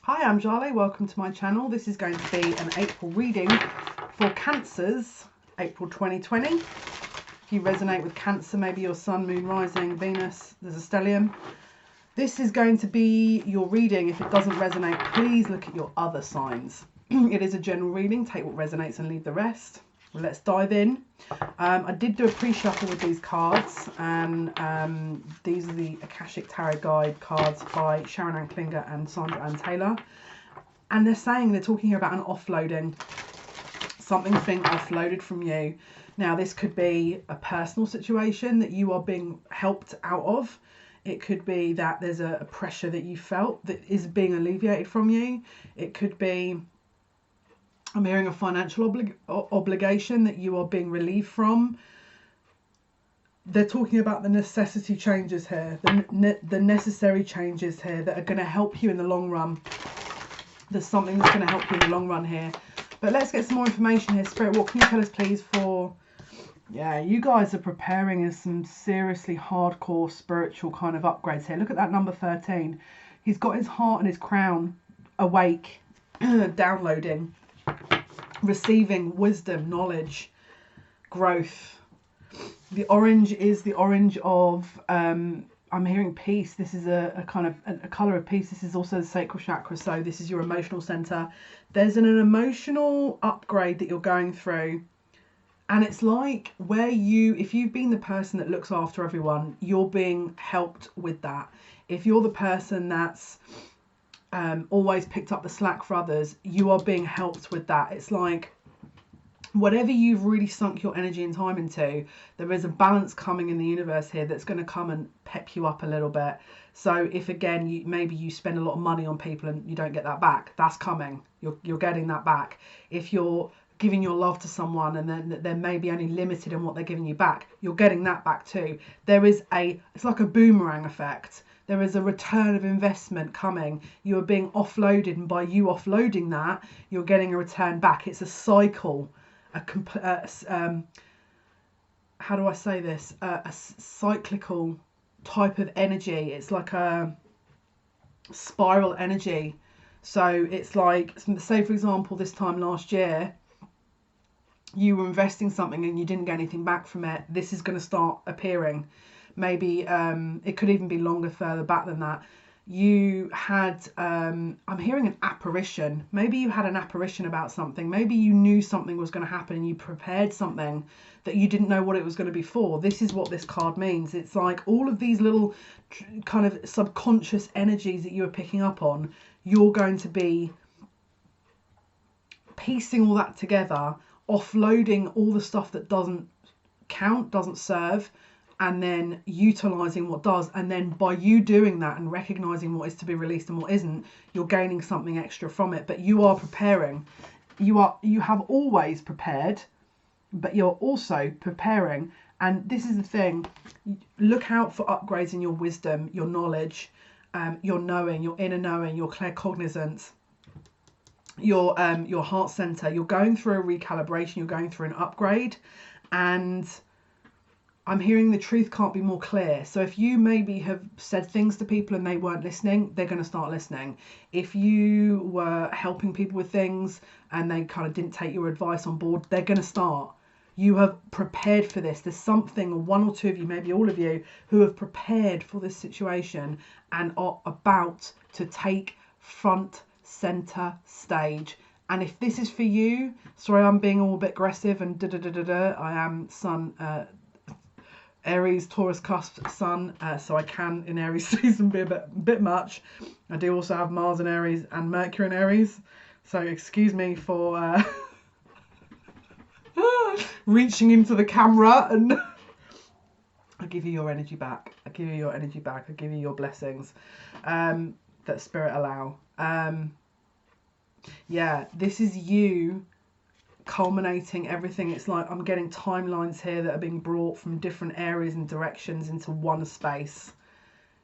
Hi, I'm Jale. Welcome to my channel. This is going to be an April reading for Cancers, April 2020. If you resonate with Cancer, maybe your Sun, Moon, Rising, Venus, there's a stellium. This is going to be your reading. If it doesn't resonate, please look at your other signs. It is a general reading. Take what resonates and leave the rest. Let's dive in. I did do a pre-shuffle with these cards, and these are the Akashic Tarot Guide cards by Sharon Ann Klinger and Sandra Ann Taylor. And they're talking here about an offloading. Something's being offloaded from you. Now, this could be a personal situation that you are being helped out of. It could be that there's a pressure that you felt that is being alleviated from you. It could be, I'm hearing, a financial obligation that you are being relieved from. They're talking about the necessity changes here, the necessary changes here that are going to help you in the long run. There's something that's going to help you in the long run here. But let's get some more information here. Spirit, what can you tell us, please, for... Yeah, you guys are preparing as some seriously hardcore spiritual kind of upgrades here. Look at that number 13. He's got his heart and his crown awake, downloading, receiving wisdom, knowledge, growth. The orange is the orange of, I'm hearing peace. This is a kind of a colour of peace. This is also the sacral chakra, so this is your emotional centre. There's an emotional upgrade that you're going through. And it's like where if you've been the person that looks after everyone, you're being helped with that. If you're the person that's always picked up the slack for others, you are being helped with that. It's like whatever you've really sunk your energy and time into, there is a balance coming in the universe here that's going to come and pep you up a little bit. So if again, maybe you spend a lot of money on people and you don't get that back, that's coming. You're getting that back. If you're giving your love to someone and then they're maybe only limited in what they're giving you back, you're getting that back too. It's like a boomerang effect. There is a return of investment coming. You are being offloaded, and by you offloading that, you're getting a return back. It's a cycle, how do I say this? A cyclical type of energy. It's like a spiral energy. So it's like, say for example, this time last year, you were investing something and you didn't get anything back from it. This is going to start appearing. Maybe it could even be longer, further back than that. You had, I'm hearing an apparition. Maybe you had an apparition about something. Maybe you knew something was going to happen and you prepared something that you didn't know what it was going to be for. This is what this card means. It's like all of these little kind of subconscious energies that you are picking up on, you're going to be piecing all that together, offloading all the stuff that doesn't count, doesn't serve, and then utilizing what does. And then by you doing that and recognizing what is to be released and what isn't, you're gaining something extra from it. But you are preparing. You have always prepared, but you're also preparing. And this is the thing. Look out for upgrades in your wisdom, your knowledge, your knowing, your inner knowing, your claircognizance, your heart center. You're going through a recalibration, you're going through an upgrade, and I'm hearing the truth can't be more clear. So if you maybe have said things to people and they weren't listening, they're going to start listening. If you were helping people with things and they kind of didn't take your advice on board, they're going to start. You have prepared for this. There's something, or one or two of you, maybe all of you, who have prepared for this situation and are about to take front center stage. And if this is for you, sorry, I'm being all a bit aggressive and I am Sun, Aries, Taurus cusp Sun, so I can in Aries season be a bit much. I do also have Mars in Aries and Mercury in Aries, so excuse me for reaching into the camera, and I give you your energy back. I give you your energy back. I give you your blessings that Spirit allow. Yeah, this is you culminating everything. It's like I'm getting timelines here that are being brought from different areas and directions into one space.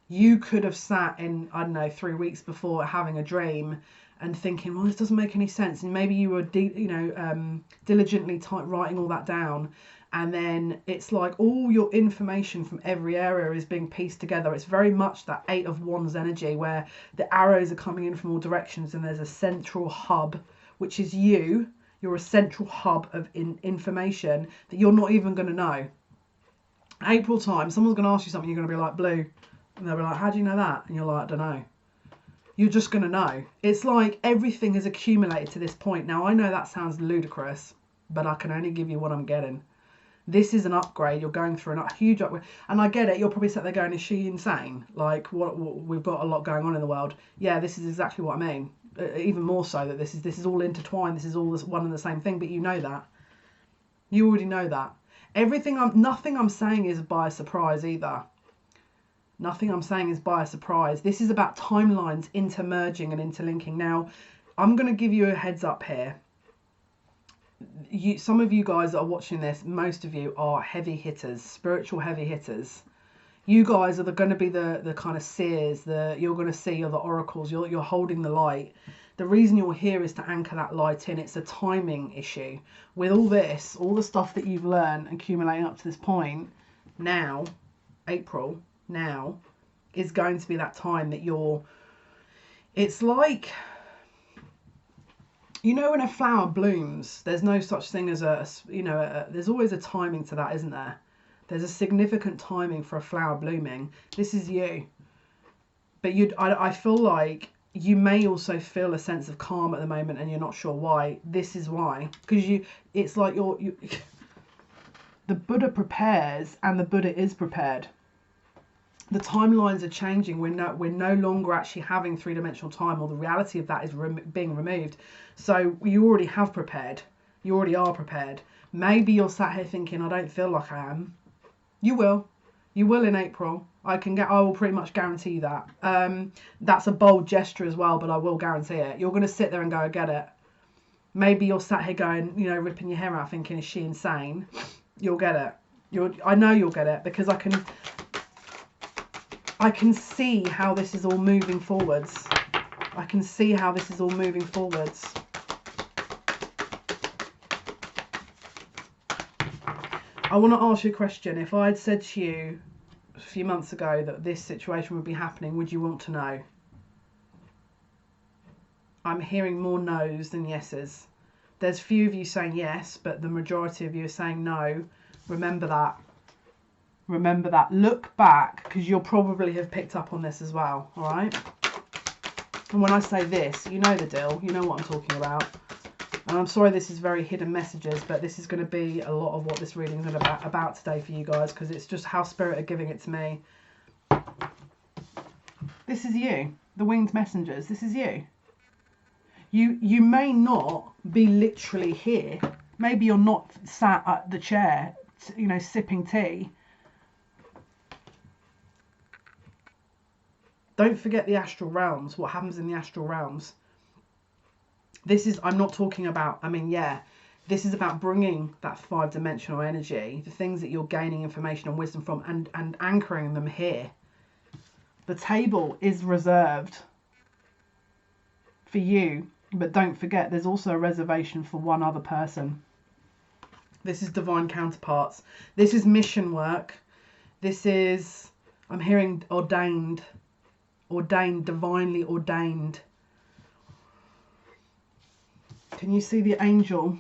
You could have sat in, I don't know, 3 weeks before having a dream and thinking, well, this doesn't make any sense, and maybe you were diligently writing all that down, and then it's like all your information from every area is being pieced together. It's very much that 8 of Wands energy where the arrows are coming in from all directions, and there's a central hub, which is you. You're a central hub of information that you're not even going to know. April time, someone's going to ask you something, you're going to be like, Blue, and they'll be like, how do you know that? And you're like, I don't know. You're just going to know. It's like everything has accumulated to this point. Now, I know that sounds ludicrous, but I can only give you what I'm getting. This is an upgrade. You're going through a huge upgrade. And I get it. You're probably sat there going, is she insane? Like, what we've got a lot going on in the world. Yeah, this is exactly what I mean. Even more so that this is all intertwined. This is all one and the same thing, but you know that. You already know that. Nothing I'm saying is by surprise either. Nothing I'm saying is by surprise. This is about timelines intermerging and interlinking. Now, I'm going to give you a heads up here. Some of you guys that are watching this, most of you are heavy hitters, spiritual heavy hitters. You guys are going to be the kind of seers. You're going to see, you're the oracles. You're holding the light. The reason you're here is to anchor that light in. It's a timing issue. With all this, all the stuff that you've learned accumulating up to this point, now, April, now, is going to be that time that it's like, you know, when a flower blooms, there's no such thing as there's always a timing to that, isn't there? There's a significant timing for a flower blooming. This is you. But I feel like you may also feel a sense of calm at the moment and you're not sure why. This is why. Because it's like the Buddha prepares and the Buddha is prepared. The timelines are changing. We're no longer actually having three-dimensional time, or the reality of that is being removed. So you already have prepared. You already are prepared. Maybe you're sat here thinking, I don't feel like I am. You will. You will in April. I will pretty much guarantee that. That's a bold gesture as well, but I will guarantee it. You're going to sit there and go, I get it. Maybe you're sat here going, ripping your hair out thinking, is she insane? You'll get it. I know you'll get it, because I can see how this is all moving forwards. I can see how this is all moving forwards. I want to ask you a question. If I had said to you a few months ago that this situation would be happening, would you want to know? I'm hearing more no's than yeses. There's few of you saying yes, but the majority of you are saying no. Remember that. Remember that. Look back, because you'll probably have picked up on this as well, all right? And when I say this, you know the deal. You know what I'm talking about. And I'm sorry this is very hidden messages, but this is going to be a lot of what this reading is about today for you guys, because it's just how Spirit are giving it to me. This is you, the winged messengers. This is you. You may not be literally here. Maybe you're not sat at the chair, sipping tea. Don't forget the astral realms, what happens in the astral realms. I'm not talking about, this is about bringing that 5-dimensional energy, the things that you're gaining information and wisdom from, and anchoring them here. The table is reserved for you, but don't forget there's also a reservation for one other person. This is divine counterparts. This is mission work. This is, I'm hearing ordained, divinely ordained. Can you see the angel?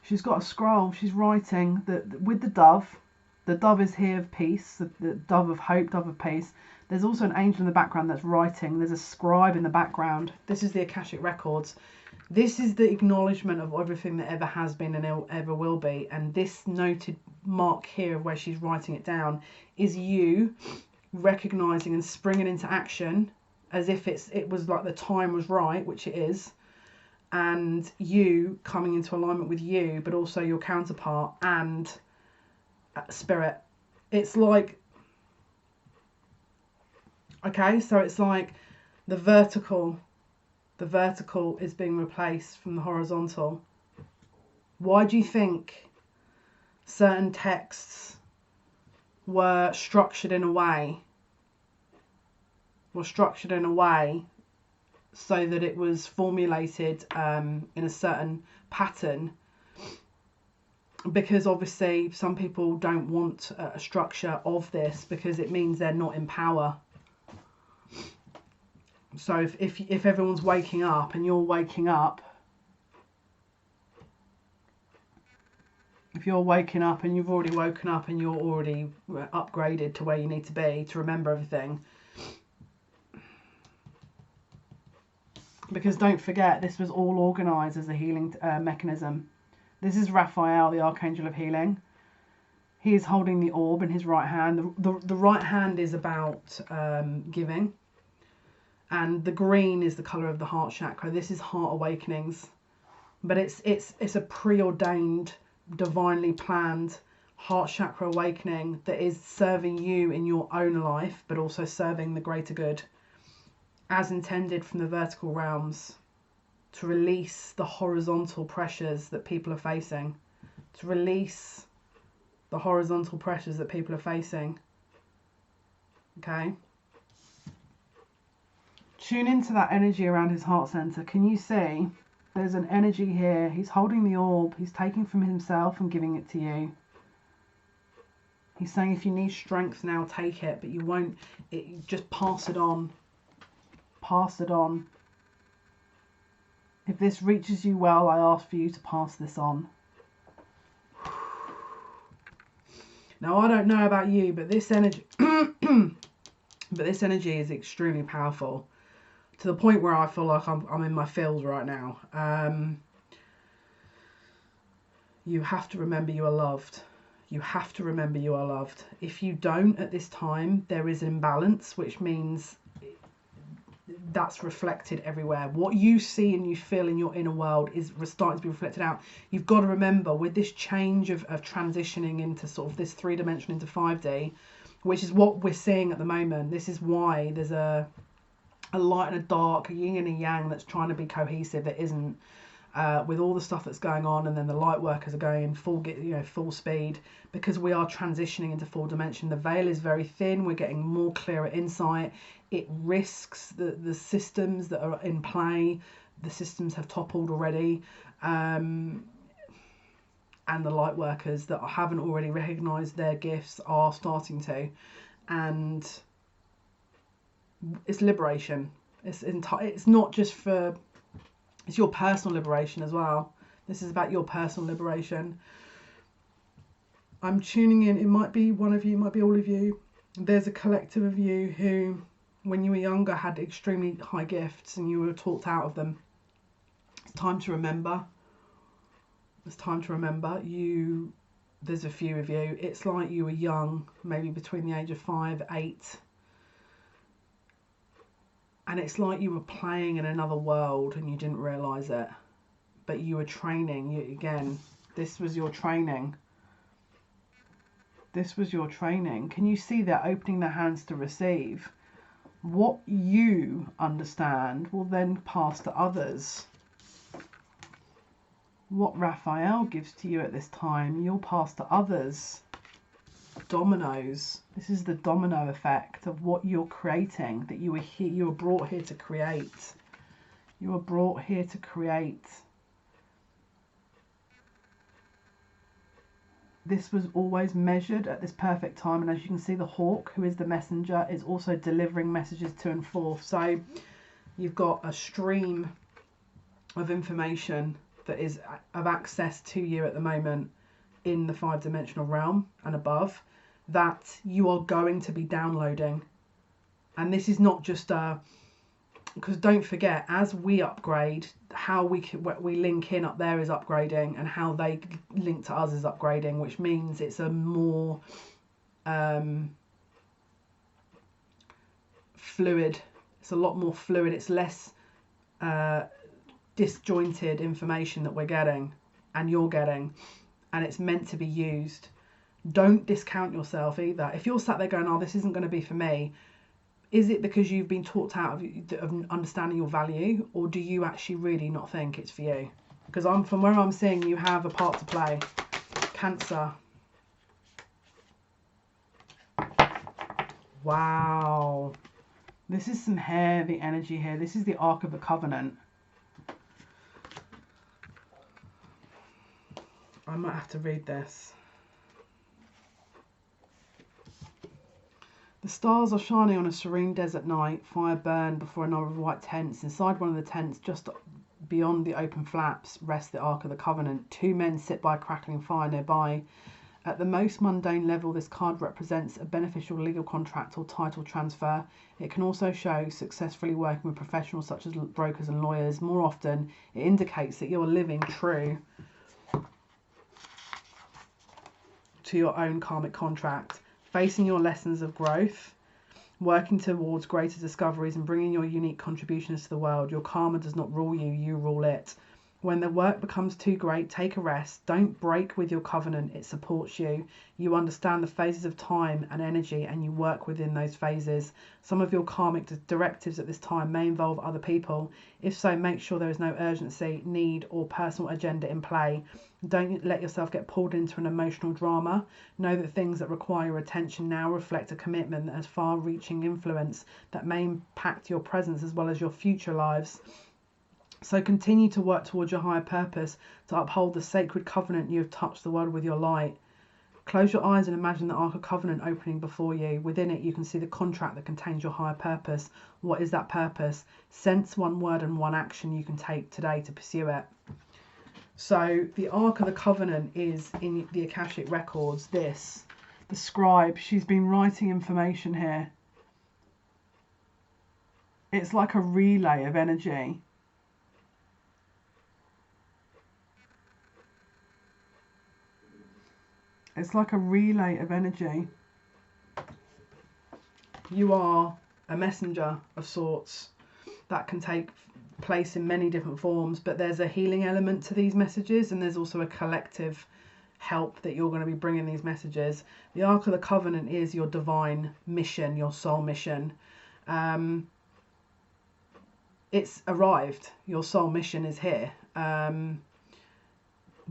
She's got a scroll. She's writing with the dove. The dove is here of peace, the dove of hope, dove of peace. There's also an angel in the background that's writing. There's a scribe in the background. This is the Akashic Records. This is the acknowledgement of everything that ever has been and ever will be. And this noted mark here of where she's writing it down is you recognizing and springing into action as if it was like the time was right, which it is, and you coming into alignment with you, but also your counterpart and Spirit. It's like, okay, so it's like the vertical is being replaced from the horizontal. Why do you think certain texts were structured in a way so that it was formulated in a certain pattern because obviously some people don't want a structure of this because it means they're not in power. So if everyone's waking up and you're waking up, if you're waking up and you've already woken up and you're already upgraded to where you need to be to remember everything, because don't forget, this was all organised as a healing mechanism. This is Raphael, the Archangel of Healing. He is holding the orb in his right hand. The right hand is about giving, and the green is the colour of the heart chakra. This is heart awakenings, but it's a preordained, divinely planned heart chakra awakening that is serving you in your own life, but also serving the greater good, as intended from the vertical realms, to release the horizontal pressures that people are facing, to release the horizontal pressures that people are facing. Okay? Tune into that energy around his heart center. Can you see? There's an energy here. He's holding the orb. He's taking from himself and giving it to you. He's saying if you need strength now, take it, but you won't. Just pass it on. Pass it on. If this reaches you well, I ask for you to pass this on. Now, I don't know about you, but this energy, is extremely powerful, to the point where I feel like I'm in my feels right now. You have to remember you are loved. You have to remember you are loved. If you don't at this time, there is an imbalance, which means that's reflected everywhere. What you see and you feel in your inner world is starting to be reflected out. You've got to remember, with this change of transitioning into sort of this 3 dimension into 5D, which is what we're seeing at the moment. This is why there's a light and a dark, a yin and a yang that's trying to be cohesive. It isn't. With all the stuff that's going on, and then the light workers are going full speed, because we are transitioning into 4 dimension. The veil is very thin. We're getting more clearer insight. It risks the systems that are in play. The systems have toppled already, and the light workers that haven't already recognized their gifts are starting to. And it's liberation. It's not just for. It's your personal liberation as well. This is about your personal liberation. I'm tuning in. It might be one of you, it might be all of you. There's a collective of you who, when you were younger, had extremely high gifts and you were talked out of them. It's time to remember. It's time to remember. There's a few of you. It's like you were young, maybe between the age of 5, 8. And it's like you were playing in another world and you didn't realise it. But you were training. Again, this was your training. This was your training. Can you see they're opening their hands to receive? What you understand will then pass to others. What Raphael gives to you at this time, you'll pass to others. Dominoes. This is the domino effect of what you're creating, that you were brought here to create. You were brought here to create. This was always measured at this perfect time, and as you can see, the hawk, who is the messenger, is also delivering messages to and forth. So you've got a stream of information that is of access to you at the moment in the 5-dimensional realm and above, that you are going to be downloading. And this is not just because don't forget, as we upgrade, how we link in up there is upgrading, and how they link to us is upgrading, which means it's a more fluid. It's a lot more fluid. It's less disjointed information that we're getting and you're getting, and it's meant to be used. Don't discount yourself either. If you're sat there going, oh, this isn't going to be for me, is it because you've been talked out of understanding your value, or do you actually really not think it's for you? Because from where I'm seeing, you have a part to play. Cancer. Wow. This is some heavy energy here. This is the Ark of the Covenant. might have to read this. The stars are shining on a serene desert night. Fire burned before a number of white tents. Inside one of the tents, just beyond the open flaps, rests the Ark of the Covenant. 2 men sit by a crackling fire nearby. At the most mundane level, this card represents a beneficial legal contract or title transfer. It can also show successfully working with professionals such as brokers and lawyers. More often, it indicates that you're living true to your own karmic contract, facing your lessons of growth, working towards greater discoveries and bringing your unique contributions to the world. Your karma does not rule you, you rule it. When the work becomes too great, take a rest. Don't break with your covenant. It supports you. You understand the phases of time and energy, and you work within those phases. Some of your karmic directives at this time may involve other people. If so, make sure there is no urgency, need, or personal agenda in play. Don't let yourself get pulled into an emotional drama. Know that things that require your attention now reflect a commitment that has far-reaching influence that may impact your present as well as your future lives. So continue to work towards your higher purpose, to uphold the sacred covenant you have touched the world with your light. Close your eyes and imagine the Ark of Covenant opening before you. Within it, you can see the contract that contains your higher purpose. What is that purpose? Sense one word and one action you can take today to pursue it. So the Ark of the Covenant is in the Akashic Records. This, the scribe, she's been writing information here. It's like a relay of energy. It's like a relay of energy. You are a messenger of sorts that can take place in many different forms, but there's a healing element to these messages, and there's also a collective help that you're going to be bringing these messages. The Ark of the Covenant is your divine mission, your soul mission. It's arrived. Your soul mission is here.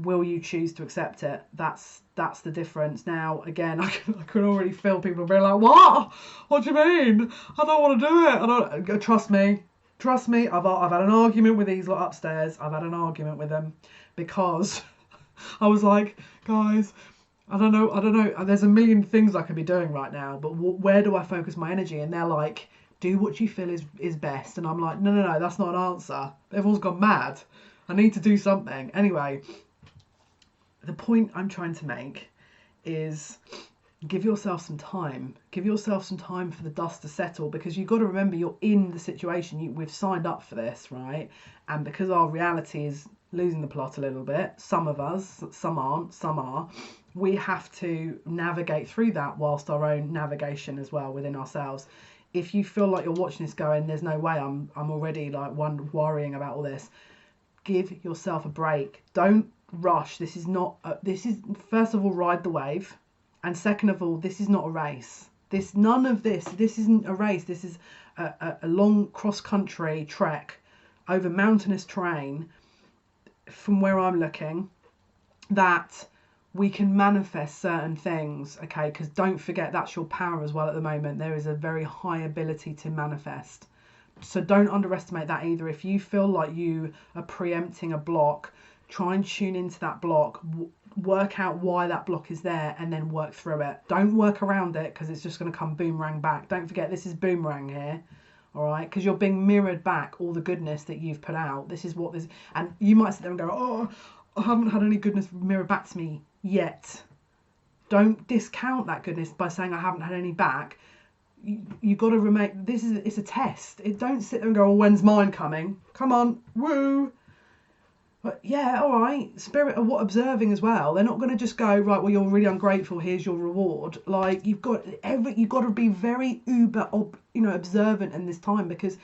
Will you choose to accept it? That's the difference. Now, again, I can already feel people being like, what do you mean? I don't want to do it. Trust me. I've had an argument with these lot upstairs. I've had an argument with them because I was like, guys, I don't know. There's a million things I could be doing right now, but where do I focus my energy? And they're like, do what you feel is best. And I'm like, no, that's not an answer. Everyone's gone mad. I need to do something. Anyway, the point I'm trying to make is give yourself some time. Give yourself some time for the dust to settle, because you've got to remember you're in the situation. We've signed up for this, right? And because our reality is losing the plot a little bit, some of us, some aren't, some are, we have to navigate through that whilst our own navigation as well within ourselves. If you feel like you're watching this going, there's no way, I'm already like worrying about all this, give yourself a break. Don't rush. This is first of all, ride the wave, and second of all, this is not a race. This isn't a race. This is a long cross-country trek over mountainous terrain, from where I'm looking, that we can manifest certain things, okay? Because don't forget, that's your power as well at the moment. There is a very high ability to manifest. So don't underestimate that either. If you feel like you are preempting a block, try and tune into that block, work out why that block is there, and then work through it. Don't work around it, because it's just going to come boomerang back. Don't forget, this is boomerang here, all right? Because you're being mirrored back all the goodness that you've put out. This is what this, and you might sit there and go, oh, I haven't had any goodness mirrored back to me yet. Don't discount that goodness by saying I haven't had any back. You got to remain. It's a test. Don't sit there and go, oh, when's mine coming? Come on, woo. But yeah, all right. Spirit are what observing as well. They're not going to just go, right, well, you're really ungrateful, here's your reward. Like, you've got to be very observant in this time, because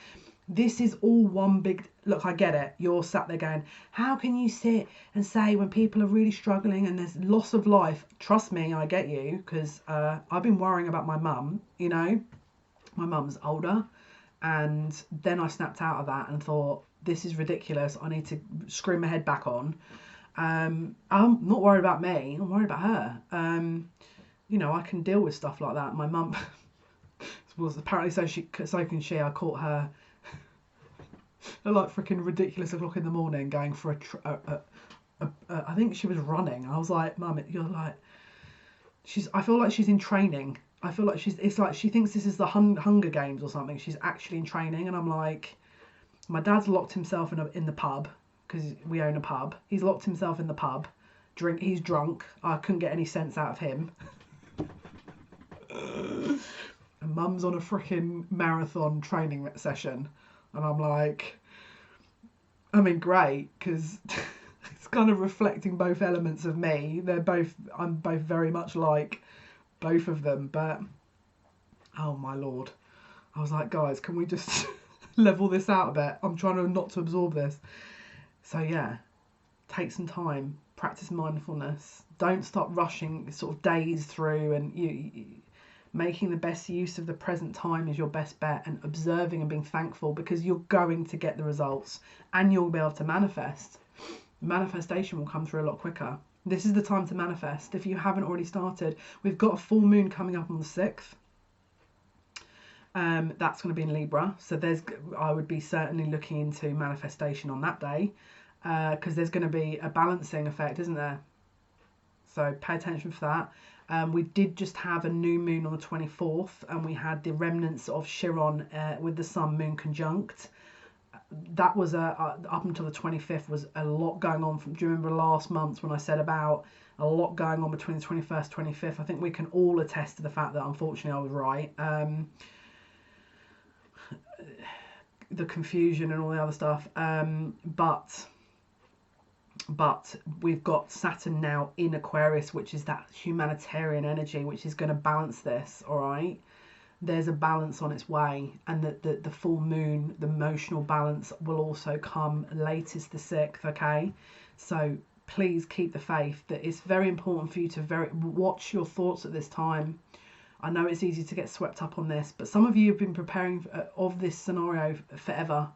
this is all one big, look, I get it. You're sat there going, how can you sit and say when people are really struggling and there's loss of life? Trust me, I get you, because I've been worrying about my mum, my mum's older, and then I snapped out of that and thought, this is ridiculous. I need to screw my head back on. I'm not worried about me. I'm worried about her. I can deal with stuff like that. My mum was apparently so can she. I caught her at like freaking ridiculous o'clock in the morning going for I think she was running. I was like, Mum, you're like, I feel like she's in training. I feel like it's like she thinks this is the Hunger Games or something. She's actually in training. And I'm like, my dad's locked himself in the pub, because we own a pub. He's locked himself in the pub. He's drunk. I couldn't get any sense out of him. And Mum's on a freaking marathon training session. And I'm like, I mean, great, because it's kind of reflecting both elements of me. I'm both very much like both of them, but oh my lord. I was like, guys, can we just level this out a bit? I'm trying to not to absorb this. So yeah, take some time, practice mindfulness. Don't start rushing sort of days through, and you making the best use of the present time is your best bet, and observing and being thankful, because you're going to get the results and you'll be able to manifest. Manifestation will come through a lot quicker. This is the time to manifest. If you haven't already started, we've got a full moon coming up on the 6th. That's going to be in Libra. So I would be certainly looking into manifestation on that day, because there's going to be a balancing effect, isn't there? So pay attention for that. We did just have a new moon on the 24th, and we had the remnants of Chiron with the sun moon conjunct. That was up until the 25th was a lot going on. Do you remember last month when I said about a lot going on between the 21st and 25th? I think we can all attest to the fact that unfortunately I was right. The confusion and all the other stuff. But we've got Saturn now in Aquarius, which is that humanitarian energy, which is going to balance this, all right? There's a balance on its way, and the full moon, the emotional balance, will also come latest the 6th, okay? So please keep the faith. That it's very important for you to watch your thoughts at this time. I know it's easy to get swept up on this, but some of you have been preparing of this scenario forever.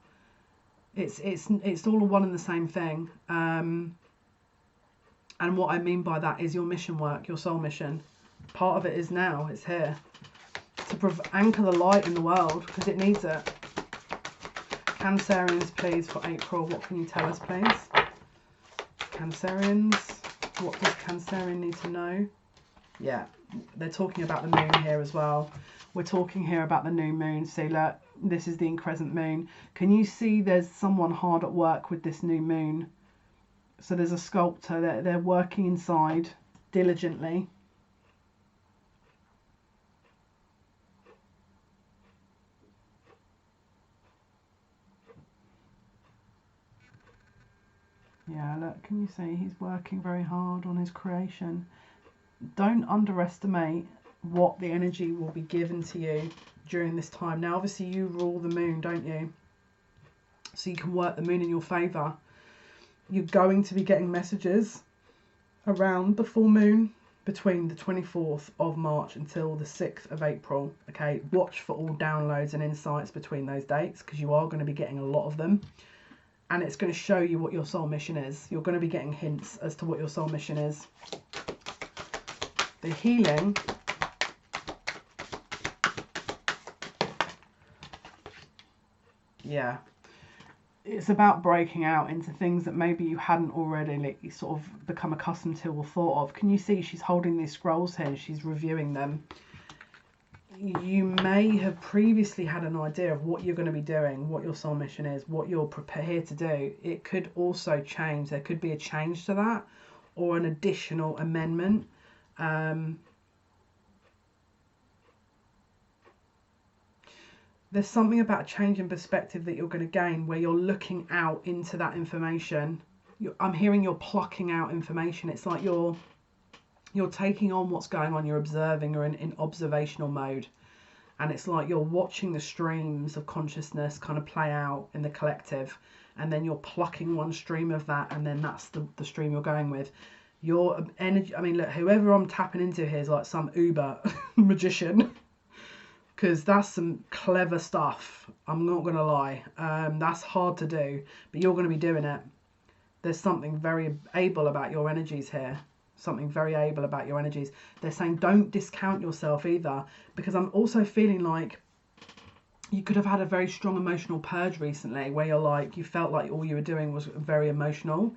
It's all one and the same thing. And what I mean by that is your mission work, your soul mission. Part of it is now, it's here. To anchor the light in the world, because it needs it. Cancerians, please, for April, what can you tell us, please? Cancerians, what does Cancerian need to know? Yeah, they're talking about the moon here as well. We're talking here about the new moon. See, look, this is the crescent moon. Can you see there's someone hard at work with this new moon? So there's a sculptor, they're working inside diligently. Yeah, look, can you see he's working very hard on his creation? Don't underestimate what the energy will be given to you during this time. Now, obviously, you rule the moon, don't you? So you can work the moon in your favour. You're going to be getting messages around the full moon between the 24th of March until the 6th of April. Okay, watch for all downloads and insights between those dates, because you are going to be getting a lot of them. And it's going to show you what your soul mission is. You're going to be getting hints as to what your soul mission is. The healing. Yeah. It's about breaking out into things that maybe you hadn't already sort of become accustomed to or thought of. Can you see she's holding these scrolls here? She's reviewing them. You may have previously had an idea of what you're going to be doing, what your soul mission is, what you're prepared to do. It could also change. There could be a change to that, or an additional amendment. There's something about a change in perspective that you're going to gain, where you're looking out into that information. I'm hearing you're plucking out information. It's like you're taking on what's going on, you're observing, or in observational mode, and it's like you're watching the streams of consciousness kind of play out in the collective, and then you're plucking one stream of that, and then that's the stream you're going with. Your energy, I mean, look, whoever I'm tapping into here is like some uber magician, because that's some clever stuff. I'm not gonna lie. That's hard to do, but you're gonna be doing it. There's something very able about your energies here. Something very able about your energies. They're saying don't discount yourself either, because I'm also feeling like you could have had a very strong emotional purge recently, where you're like, you felt like all you were doing was very emotional.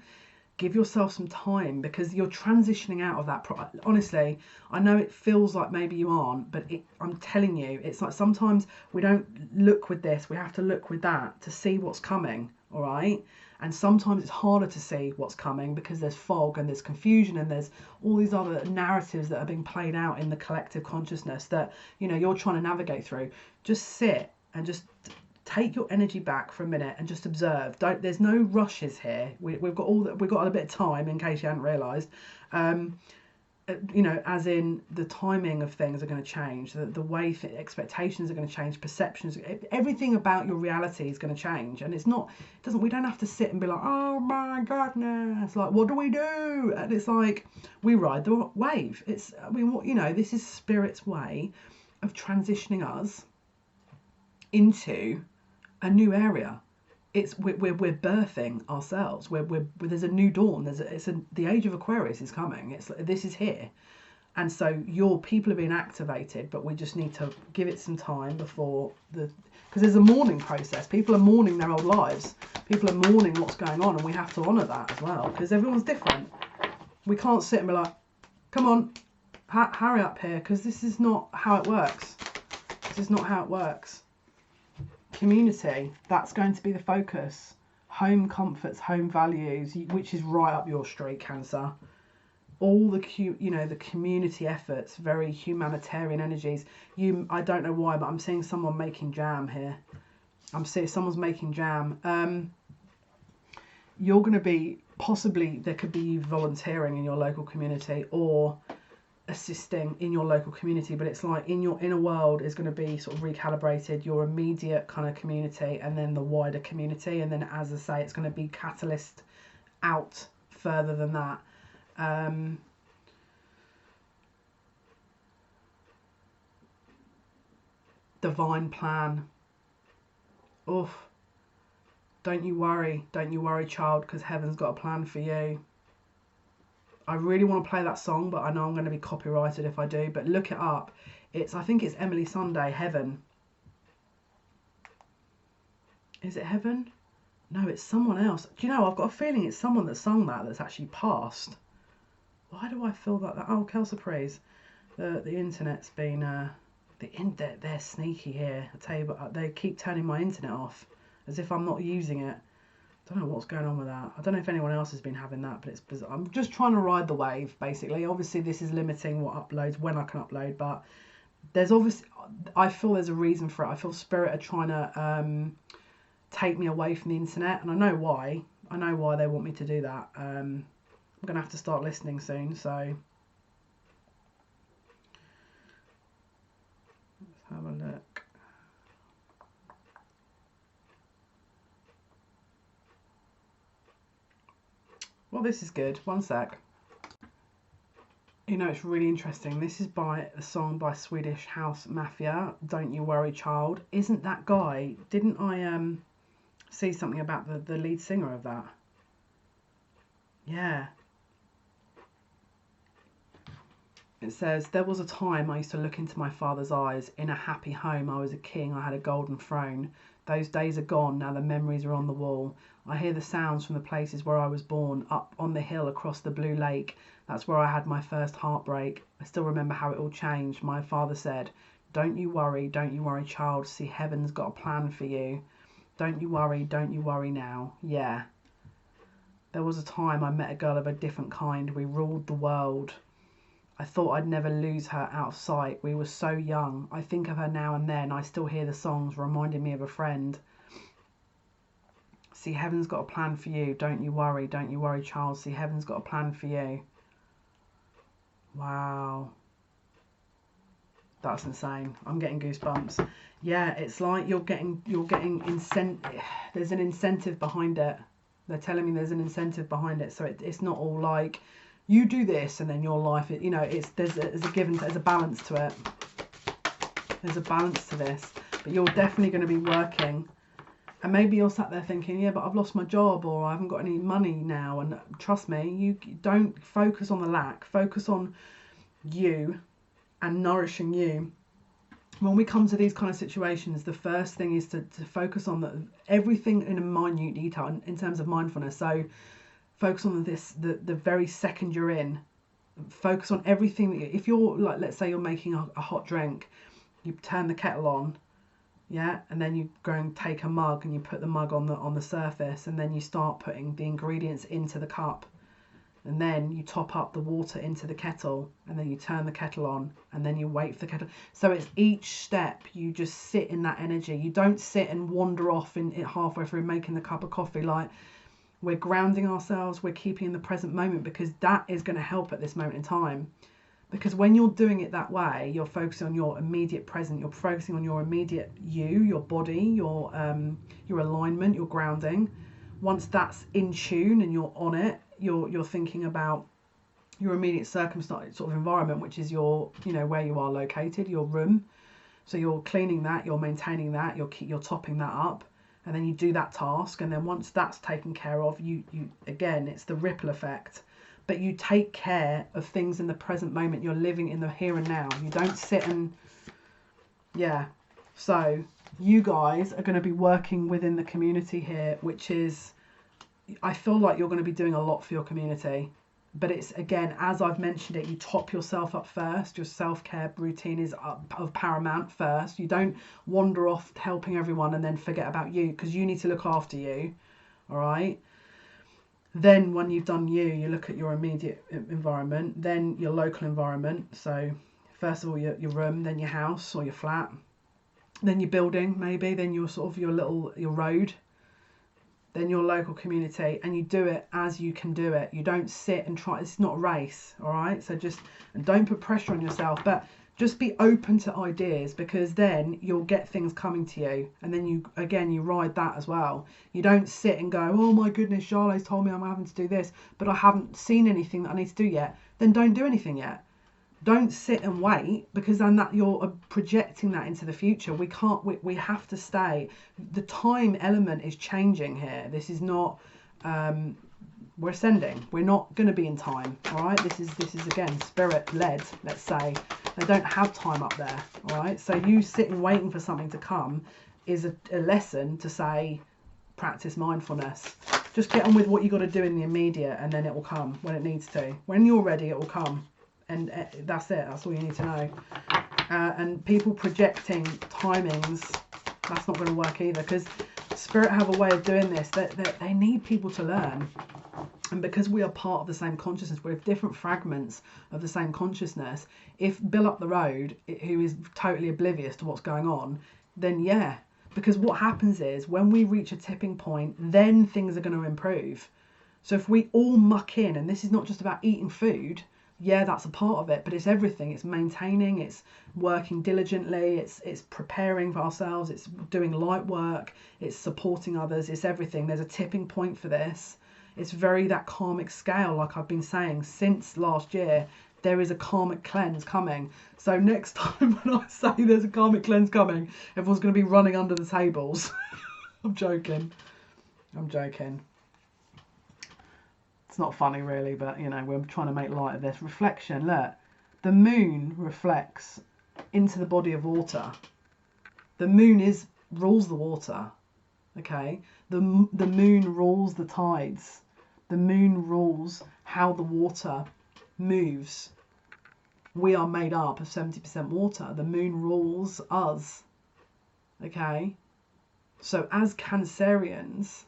give yourself some time, because you're transitioning out of that. Honestly, I know it feels like maybe you aren't, but I'm telling you, it's like sometimes we don't look with this, we have to look with that to see what's coming, all right? And sometimes it's harder to see what's coming because there's fog and there's confusion and there's all these other narratives that are being played out in the collective consciousness that, you know, you're trying to navigate through. Just sit and just take your energy back for a minute and just observe. There's no rushes here. We've got a bit of time, in case you hadn't realised. You know, as in the timing of things are going to change, the way expectations are going to change, perceptions, everything about your reality is going to change. And we don't have to sit and be like, oh my goodness, like, what do we do? And it's like, we ride the wave. You know, this is Spirit's way of transitioning us into a new area. We're birthing ourselves. There's a new dawn. The age of Aquarius is coming. This is here, and so your people are being activated. But we just need to give it some time because there's a mourning process. People are mourning their old lives. People are mourning what's going on, and we have to honour that as well, because everyone's different. We can't sit and be like, come on, hurry up here, because this is not how it works. This is not how it works. Community, that's going to be the focus. Home comforts, home values, which is right up your street, Cancer. All the the community efforts, very humanitarian energies. I don't know why, but I'm seeing someone making jam here. I'm seeing someone's making jam. You're going to be there could be you volunteering in your local community or assisting in your local community, but it's like in your inner world is going to be sort of recalibrated, your immediate kind of community and then the wider community, and then, as I say, it's going to be catalyst out further than that. Divine plan. Oof. Don't you worry, child, because heaven's got a plan for you. I really want to play that song, but I know I'm going to be copyrighted if I do. But look it up. I think it's Emily Sunday, Heaven. Is it Heaven? No, it's someone else. Do you know, I've got a feeling it's someone that sung that's actually passed. Why do I feel like that? Oh, Kelsa Praise. The internet's been... they're sneaky here. I tell you, but they keep turning my internet off as if I'm not using it. I don't know what's going on with that. I don't know if anyone else has been having that, but it's bizarre. I'm just trying to ride the wave, basically. Obviously, this is limiting what uploads, when I can upload, but there's obviously... I feel there's a reason for it. I feel Spirit are trying to take me away from the internet, and I know why. I know why they want me to do that. I'm going to have to start listening soon, so... Let's have a look. Well, this is good. One sec. You know, it's really interesting. This is by a song by Swedish House Mafia, Don't You Worry Child. Isn't that guy... Didn't I see something about the lead singer of that? Yeah. It says, there was a time I used to look into my father's eyes. In a happy home, I was a king. I had a golden throne. Those days are gone. Now the memories are on the wall. I hear the sounds from the places where I was born. Up on the hill across the blue lake. That's where I had my first heartbreak. I still remember how it all changed. My father said, don't you worry, child. See, heaven's got a plan for you. Don't you worry now. Yeah. There was a time I met a girl of a different kind. We ruled the world. I thought I'd never lose her out of sight. We were so young. I think of her now and then. I still hear the songs reminding me of a friend. See, heaven's got a plan for you. Don't you worry, child. See, heaven's got a plan for you. Wow. That's insane. I'm getting goosebumps. Yeah, it's like you're getting there's an incentive behind it. They're telling me there's an incentive behind it. So it's not all like you do this and then your life, there's a balance to it. There's a balance to this. But you're definitely going to be working. And maybe you're sat there thinking, yeah, but I've lost my job or I haven't got any money now. And trust me, you don't focus on the lack. Focus on you and nourishing you. When we come to these kind of situations, the first thing is to focus on everything in a minute detail in terms of mindfulness. So focus on the very second you're in. Focus on everything that if you're like, let's say you're making a hot drink, you turn the kettle on, yeah, and then you go and take a mug and you put the mug on the surface, and then you start putting the ingredients into the cup, and then you top up the water into the kettle, and then you turn the kettle on, and then you wait for the kettle. So it's each step you just sit in that energy. You don't sit and wander off in it halfway through making the cup of coffee. Like, we're grounding ourselves, we're keeping in the present moment, because that is going to help at this moment in time. Because when you're doing it that way, you're focusing on your immediate present, you're focusing on your immediate you, your body, your alignment, your grounding. Once that's in tune and you're on it, you're thinking about your immediate circumstance, sort of environment, which is your, you know, where you are located, your room. So you're cleaning that, you're maintaining that, you're topping that up, and then you do that task, and then once that's taken care of, you again, it's the ripple effect. But you take care of things in the present moment. You're living in the here and now. You don't sit and, yeah. So you guys are going to be working within the community here, which is, I feel like you're going to be doing a lot for your community. But it's, again, as I've mentioned it, you top yourself up first. Your self-care routine is of paramount first. You don't wander off helping everyone and then forget about you, because you need to look after you. All right. Then when you've done you look at your immediate environment, then your local environment. So first of all, your room, then your house or your flat, then your building maybe, then your sort of your road, then your local community, and you do it as you can do it. You don't sit and try. It's not a race, all right? So just, and don't put pressure on yourself, but just be open to ideas, because then you'll get things coming to you, and then you ride that as well. You don't sit and go, oh my goodness, Jale's told me I'm having to do this, but I haven't seen anything that I need to do yet. Then don't do anything yet. Don't sit and wait, because then that you're projecting that into the future. We have to stay. The time element is changing here. This is not, we're ascending. We're not going to be in time, all right? This is again spirit led, let's say. They don't have time up there, all right? So you sitting waiting for something to come is a lesson to say, practice mindfulness. Just get on with what you got to do in the immediate, and then it will come when it needs to. When you're ready, it will come, and that's it. That's all you need to know. And people projecting timings, that's not going to work either, because spirit have a way of doing this. That they need people to learn. And because we are part of the same consciousness, we're different fragments of the same consciousness. If Bill up the road, who is totally oblivious to what's going on, then yeah. Because what happens is, when we reach a tipping point, then things are going to improve. So if we all muck in, and this is not just about eating food, yeah, that's a part of it, but it's everything. It's maintaining, it's working diligently, it's preparing for ourselves, it's doing light work, it's supporting others, it's everything. There's a tipping point for this. It's very that karmic scale, like I've been saying since last year. There is a karmic cleanse coming. So next time when I say there's a karmic cleanse coming, everyone's going to be running under the tables. I'm joking. It's not funny really, but you know, we're trying to make light of this. Reflection, look. The moon reflects into the body of water. The moon rules the water. Okay? The moon rules the tides. The moon rules how the water moves. We are made up of 70% water. The moon rules us. Okay? So as Cancerians,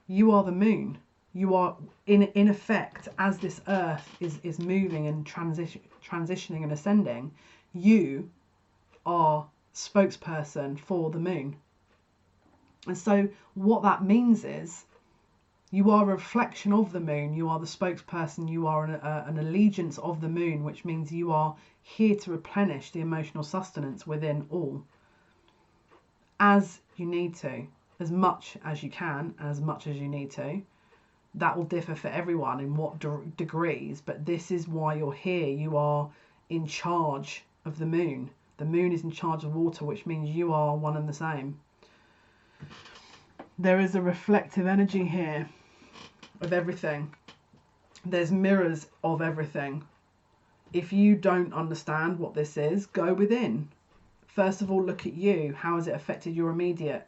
you are the moon. You are, in effect, as this earth is moving and transitioning and ascending, you are spokesperson for the moon. And so what that means is, you are a reflection of the moon. You are the spokesperson. You are an allegiance of the moon, which means you are here to replenish the emotional sustenance within all. As you need to, as much as you can, and as much as you need to. That will differ for everyone in what degrees, but this is why you're here. You are in charge of the moon. The moon is in charge of water, which means you are one and the same. There is a reflective energy here of everything. There's mirrors of everything. If you don't understand what this is, go within. First of all, look at you. How has it affected your immediate?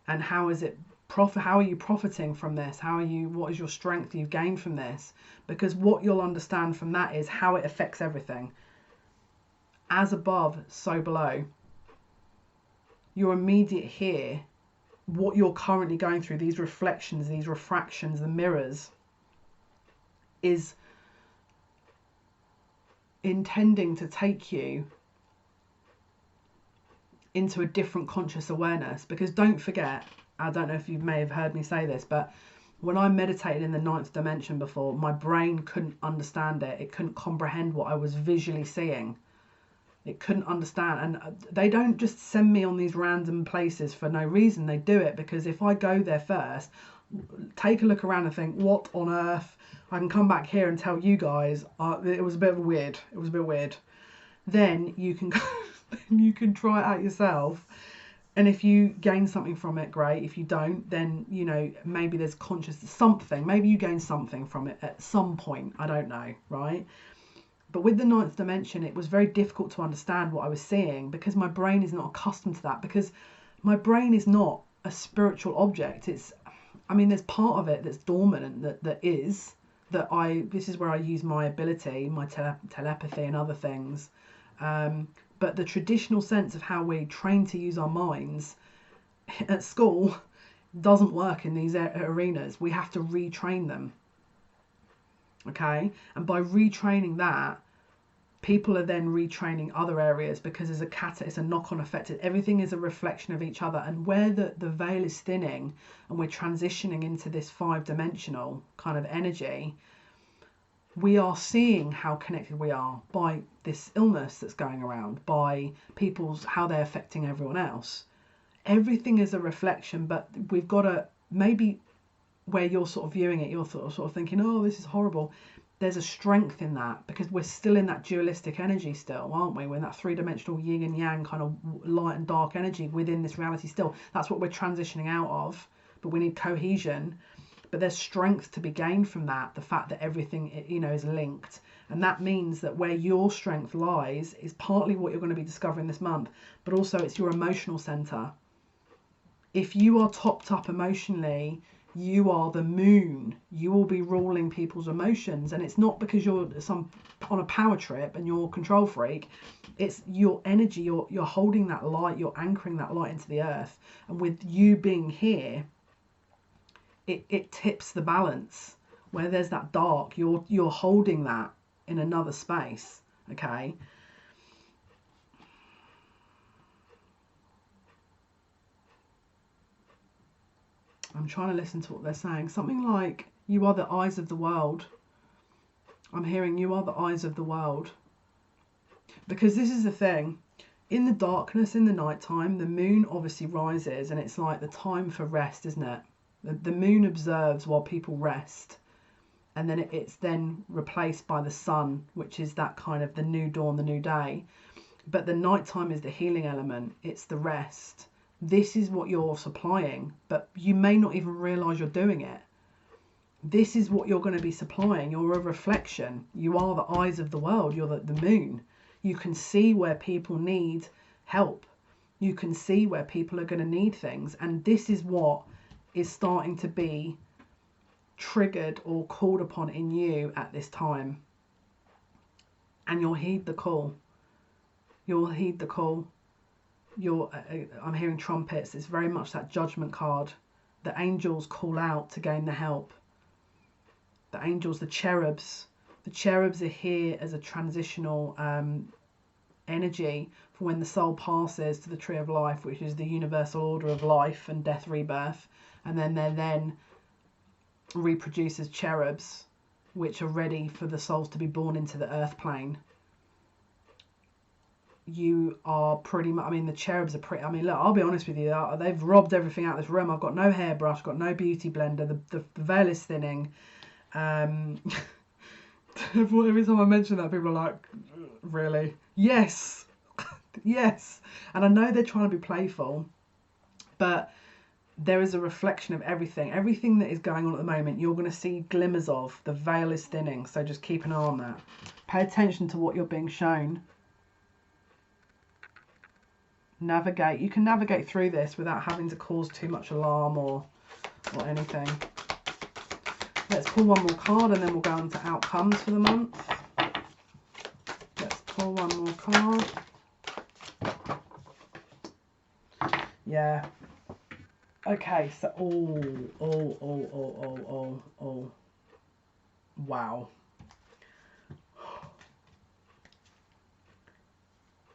And how is it how are you profiting from this? What is your strength you've gained from this? Because what you'll understand from that is how it affects everything. As above, so below. Your immediate here, what you're currently going through, these reflections, these refractions, the mirrors, is intending to take you into a different conscious awareness. Because don't forget, I don't know if you may have heard me say this, but when I meditated in the 9th dimension before, my brain couldn't understand it. It couldn't comprehend what I was visually seeing. It couldn't understand. And they don't just send me on these random places for no reason. They do it because if I go there first, take a look around and think, what on earth? I can come back here and tell you guys, it was a bit weird. It was a bit weird. Then you can you can try it out yourself. And if you gain something from it, great. If you don't, then, you know, maybe there's something. Maybe you gain something from it at some point. I don't know, right? But with the 9th dimension, it was very difficult to understand what I was seeing because my brain is not accustomed to that. Because my brain is not a spiritual object. There's part of it that's dormant and this is where I use my ability, my telepathy and other things. But the traditional sense of how we train to use our minds at school doesn't work in these arenas. We have to retrain them. Okay? And by retraining that, people are then retraining other areas because it's a knock-on effect. Everything is a reflection of each other. And where the veil is thinning and we're transitioning into this 5-dimensional kind of energy, we are seeing how connected we are by this illness that's going around, by how they're affecting everyone else. Everything is a reflection, but we've got to, maybe where you're sort of viewing it, you're sort of thinking, oh, this is horrible. There's a strength in that because we're still in that dualistic energy still, aren't we? We're in that 3-dimensional yin and yang kind of light and dark energy within this reality still. That's what we're transitioning out of, but we need cohesion. But there's strength to be gained from that, the fact that everything, you know, is linked. And that means that where your strength lies is partly what you're going to be discovering this month, but also it's your emotional center. If you are topped up emotionally, you are the moon. You will be ruling people's emotions. And it's not because you're on a power trip and you're a control freak. It's your energy. You're holding that light. You're anchoring that light into the earth. And with you being here, it tips the balance. Where there's that dark, you're holding that in another space. Okay. I'm trying to listen to what they're saying. Something like, you are the eyes of the world. I'm hearing you are the eyes of the world. Because this is the thing. In the darkness, in the nighttime, the moon obviously rises and it's like the time for rest, isn't it? The moon observes while people rest. And then it's then replaced by the sun, which is that kind of the new dawn, the new day. But the nighttime is the healing element. It's the rest. This is what you're supplying, but you may not even realize you're doing it. This is what you're going to be supplying. You're a reflection. You are the eyes of the world. You're the moon. You can see where people need help. You can see where people are going to need things. And this is what is starting to be triggered or called upon in you at this time. And you'll heed the call. You'll heed the call. I'm hearing trumpets. It's very much that judgment card. The angels call out to gain the help. The angels, the cherubs are here as a transitional energy for when the soul passes to the tree of life, which is the universal order of life and death, rebirth, and then they're then reproduced as cherubs, which are ready for the souls to be born into the earth plane. You are pretty much, the cherubs are pretty, look, I'll be honest with you, they've robbed everything out of this room. I've got no hairbrush, got no beauty blender, the veil is thinning. Every time I mention that, people are like, really? Yes. Yes. And I know they're trying to be playful, but there is a reflection of everything that is going on at the moment. You're going to see glimmers of. The veil is thinning, so just keep an eye on that. Pay attention to what you're being shown. Navigate. You can navigate through this without having to cause too much alarm or or anything. Let's pull one more card and then we'll go on to outcomes for the month. Let's pull one more card. Yeah. Okay, so wow.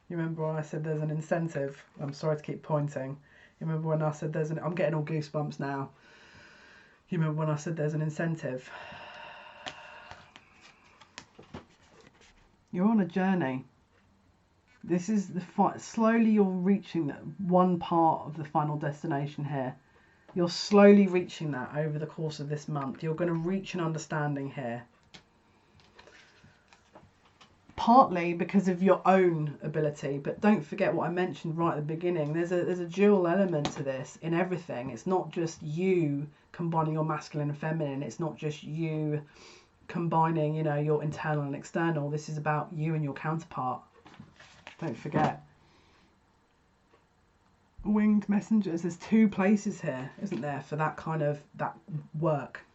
You remember when I said there's an incentive? I'm sorry to keep pointing. You remember when I said there's an... I'm getting all goosebumps now. You remember when I said there's an incentive? You're on a journey. This is the slowly you're reaching that one part of the final destination here. You're slowly reaching that over the course of this month. You're going to reach an understanding here. Partly because of your own ability, but don't forget what I mentioned right at the beginning. There's a dual element to this in everything. It's not just you combining your masculine and feminine. It's not just you combining, you know, your internal and external. This is about you and your counterpart. Don't forget. Winged messengers. There's two places here, isn't there, for that kind of that work.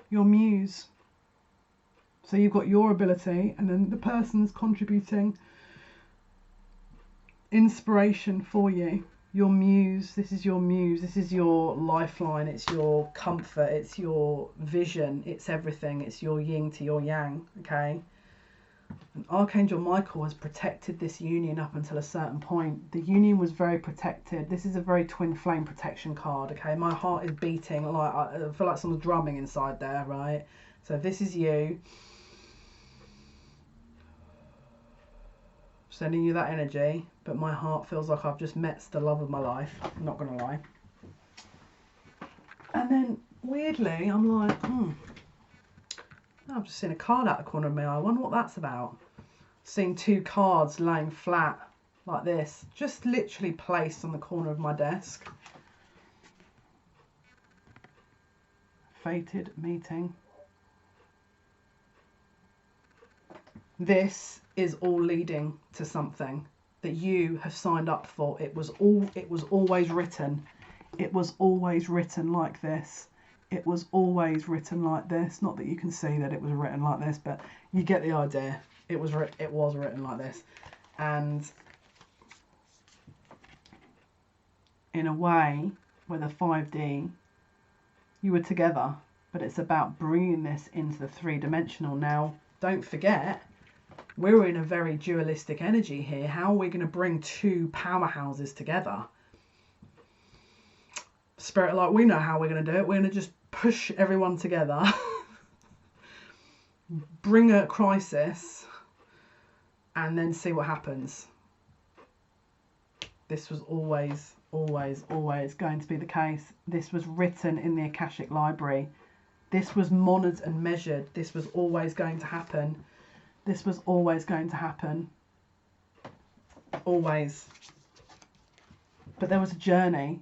Your muse. So you've got your ability and then the person's contributing inspiration for you. Your muse, this is your muse, this is your lifeline, it's your comfort, it's your vision, it's everything, it's your yin to your yang, okay? And Archangel Michael has protected this union up until a certain point. The union was very protected. This is a very twin flame protection card, okay? My heart is beating, like I feel like someone's drumming inside there, right? So this is you. Sending you that energy, but my heart feels like I've just met the love of my life. I'm not gonna lie. And then weirdly, I'm like, I've just seen a card out the corner of my eye. I wonder what that's about. Seeing two cards laying flat like this, just literally placed on the corner of my desk. Fated meeting. This is all leading to something that you have signed up for. It was always written. It was always written like this. It was always written like this. Not that you can see that it was written like this, but you get the idea. It was written like this. And in a way, with a 5D, you were together, but it's about bringing this into the three-dimensional. Now, don't forget, we're in a very dualistic energy here. How are we going to bring two powerhouses together? Spirit light, we know how we're going to do it. We're going to just push everyone together, bring a crisis, and then see what happens. This was always going to be the case. This was written in the Akashic Library. This was monitored and measured. This was always going to happen. This was always going to happen. Always. But there was a journey,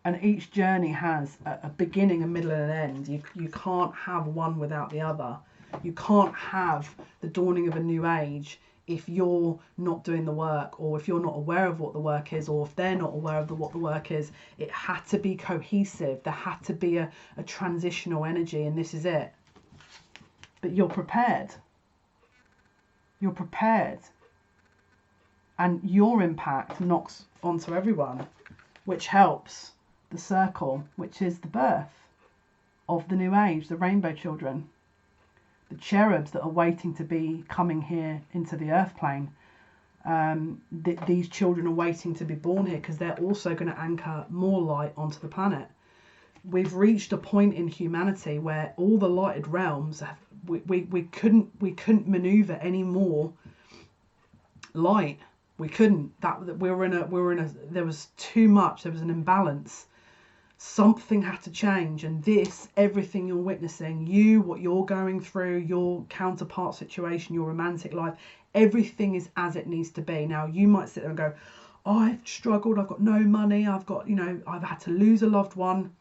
and each journey has a beginning, a middle, and an end. You can't have one without the other. You can't have the dawning of a new age if you're not doing the work, or if you're not aware of what the work is, or if they're not aware of what the work is. It had to be cohesive. There had to be a transitional energy, and this is it. But you're prepared. You're prepared. And your impact knocks onto everyone, which helps the circle, which is the birth of the new age, the rainbow children, the cherubs that are waiting to be coming here into the earth plane. These children are waiting to be born here because they're also going to anchor more light onto the planet. We've reached a point in humanity where all the lighted realms have, we couldn't maneuver any more light. We couldn't. There was too much. There was an imbalance. Something had to change, and everything you're witnessing, what you're going through, your counterpart situation, your romantic life, everything is as it needs to be. Now, you might sit there and go, oh, I've struggled, I've got no money, I've had to lose a loved one.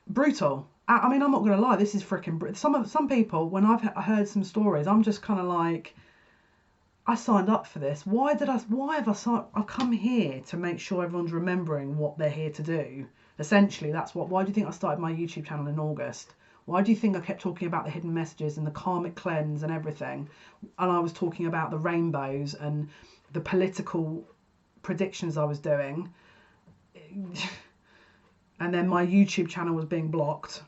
Brutal. I mean, I'm not going to lie, this is freaking brutal. Some people, when I've heard some stories, I'm just kind of like, I signed up for this. Why have I signed? I've come here to make sure everyone's remembering what they're here to do. Essentially, that's what. Why do you think I started my YouTube channel in August? Why do you think I kept talking about the hidden messages and the karmic cleanse and everything? And I was talking about the rainbows and the political predictions I was doing. And then my YouTube channel was being blocked.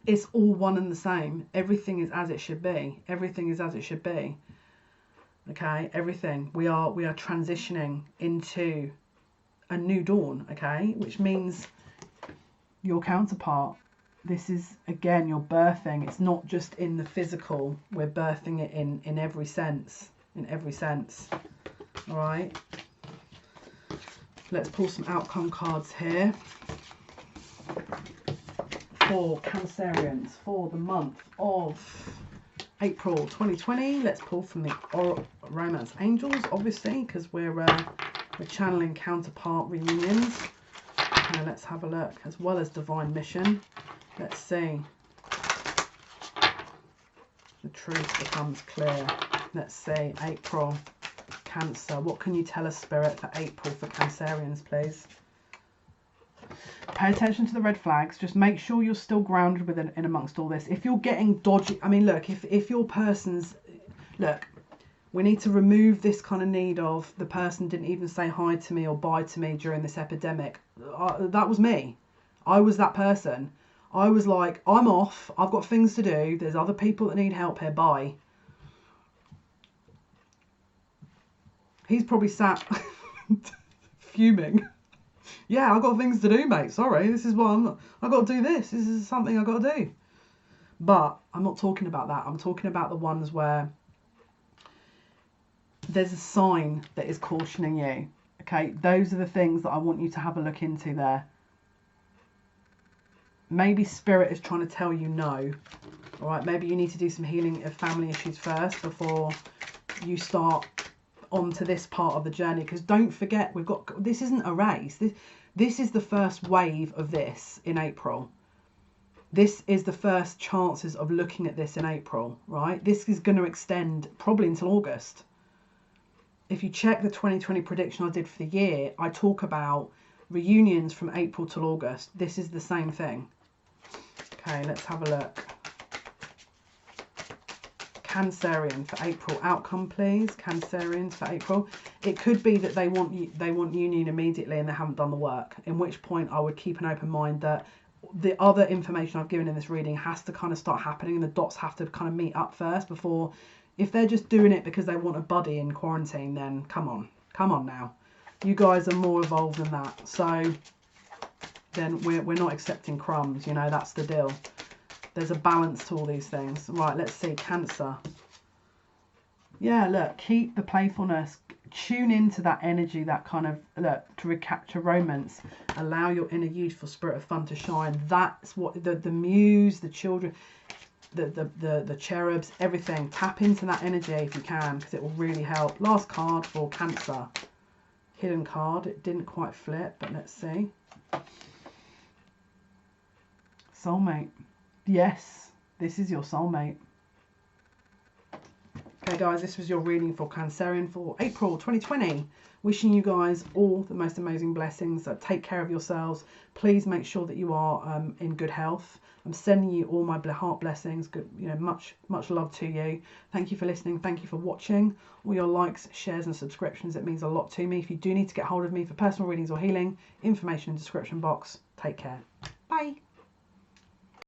It's all one and the same. Everything is as it should be. Everything is as it should be. Okay, everything. We are transitioning into a new dawn, okay? Which means your counterpart, this is, again, you're birthing. It's not just in the physical. We're birthing it in every sense. In every sense. All right? Let's pull some outcome cards here. For Cancerians for the month of April 2020. Let's pull from the Romance Angels, obviously, because we're channeling counterpart reunions. Let's have a look, as well as Divine Mission. Let's see. The truth becomes clear. Let's see, April, Cancer. What can you tell us, Spirit, for April for Cancerians, please? Pay attention to the red flags. Just make sure you're still grounded within in amongst all this. If you're getting dodgy, I mean, look, if your person's, look, we need to remove this kind of need of the person didn't even say hi to me or bye to me during this epidemic. That was me. I was that person. I was like, I'm off. I've got things to do. There's other people that need help here. Bye. He's probably sat fuming. Yeah, I've got things to do, mate. Sorry, this is what I've got to do this. This is something I've got to do. But I'm not talking about that. I'm talking about the ones where there's a sign that is cautioning you. Okay, those are the things that I want you to have a look into there. Maybe Spirit is trying to tell you no. All right, maybe you need to do some healing of family issues first before you start onto this part of the journey. Because don't forget, this isn't a race. This is the first wave of this in April. This is the first chances of looking at this in April, right? This is going to extend probably until August. If you check the 2020 prediction I did for the year, I talk about reunions from April till August. This is the same thing. Okay, let's have a look. Cancerian for April outcome, please. Cancerians for April. It could be that they want union immediately and they haven't done the work, in which point I would keep an open mind that the other information I've given in this reading has to kind of start happening and the dots have to kind of meet up first before. If they're just doing it because they want a buddy in quarantine, then come on now. You guys are more evolved than that. So then we're not accepting crumbs, you know, that's the deal. There's a balance to all these things. Right, let's see, Cancer. Yeah, look, keep the playfulness. Tune into that energy, that kind of, look, to recapture romance. Allow your inner youthful spirit of fun to shine. That's what the muse, the children, the cherubs, everything. Tap into that energy if you can, because it will really help. Last card for Cancer. Hidden card. It didn't quite flip, but let's see. Soulmate. Yes, this is your soulmate. Okay, guys, this was your reading for Cancerian for April 2020. Wishing you guys all the most amazing blessings. Take care of yourselves. Please make sure that you are in good health. I'm sending you all my heart blessings. Good, you know, much love to you. Thank you for listening. Thank you for watching. All your likes, shares, and subscriptions. It means a lot to me. If you do need to get hold of me for personal readings or healing, information in the description box. Take care. Bye.